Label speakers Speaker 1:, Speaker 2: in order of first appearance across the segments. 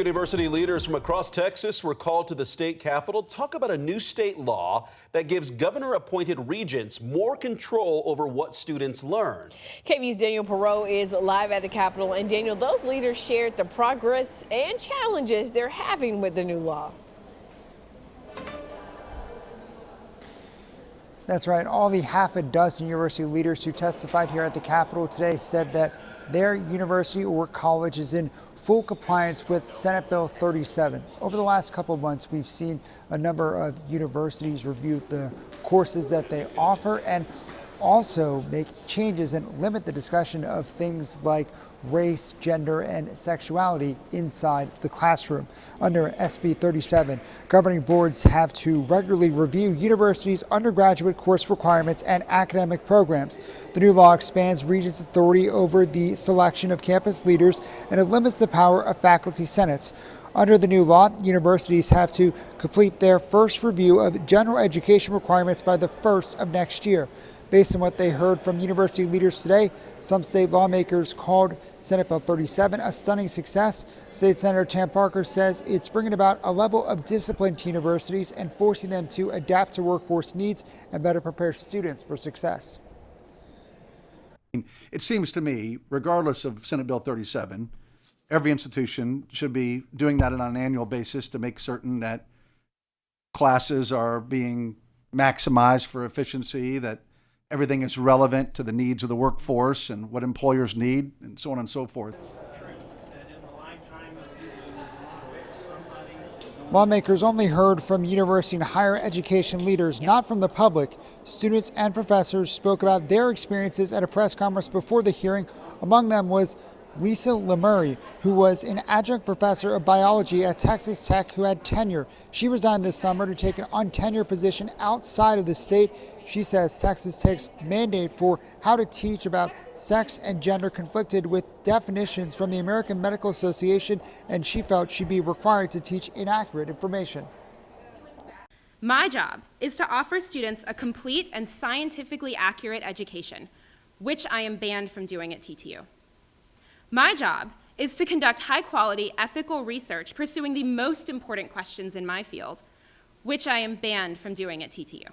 Speaker 1: University leaders from across Texas were called to the state capitol to talk about a new state law that gives governor-appointed regents more control over what students learn.
Speaker 2: KVUE's Daniel Perot is live at the Capitol. And Daniel, those leaders shared the progress and challenges they're having with the new law.
Speaker 3: That's right. All the half a dozen university leaders who testified here at the Capitol today said that their university or college is in full compliance with Senate Bill 37. Over the last couple of months, we've seen a number of universities review the courses that they offer and also make changes and limit the discussion of things like race, gender, and sexuality inside the classroom. Under SB 37, governing boards have to regularly review universities' undergraduate course requirements and academic programs. The new law expands regents' authority over the selection of campus leaders, and it limits the power of faculty senates. Under the new law, universities have to complete their first review of general education requirements by the 1st of next year. Based on what they heard from university leaders today, some state lawmakers called Senate Bill 37 a stunning success. State Senator Tam Parker says it's bringing about a level of discipline to universities and forcing them to adapt to workforce needs and better prepare students for success.
Speaker 4: It seems to me, regardless of Senate Bill 37, every institution should be doing that on an annual basis to make certain that classes are being maximized for efficiency, that everything is relevant to the needs of the workforce and what employers need, and so on and so forth.
Speaker 3: Lawmakers only heard from university and higher education leaders, not from the public. Students and professors spoke about their experiences at a press conference before the hearing. Among them was Lisa Lemurray, who was an adjunct professor of biology at Texas Tech who had tenure. She resigned this summer to take an untenured position outside of the state. She says Texas Tech's mandate for how to teach about sex and gender conflicted with definitions from the American Medical Association, and she felt she'd be required to teach inaccurate information.
Speaker 5: My job is to offer students a complete and scientifically accurate education, which I am banned from doing at TTU. My job is to conduct high-quality, ethical research pursuing the most important questions in my field, which I am banned from doing at TTU.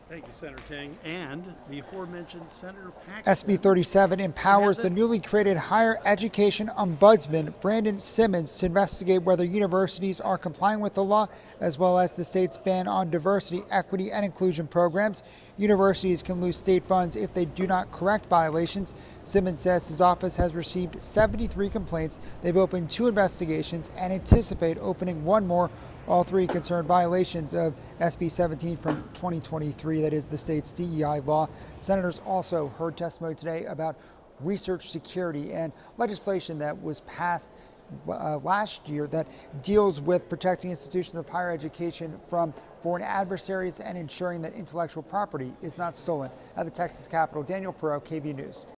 Speaker 6: Thank you, Senator King. And the aforementioned Senator Paxton.
Speaker 3: SB 37 empowers the newly created Higher Education Ombudsman, Brandon Simmons, to investigate whether universities are complying with the law, as well as the state's ban on diversity, equity, and inclusion programs. Universities can lose state funds if they do not correct violations. Simmons says his office has received 73 complaints. They've opened 2 investigations and anticipate opening 1 more. All 3 concern violations of SB 17 from 2023, that is the state's DEI law. Senators also heard testimony today about research security and legislation that was passed last year that deals with protecting institutions of higher education from foreign adversaries and ensuring that intellectual property is not stolen. At the Texas Capitol, Daniel Perot, KVUE News.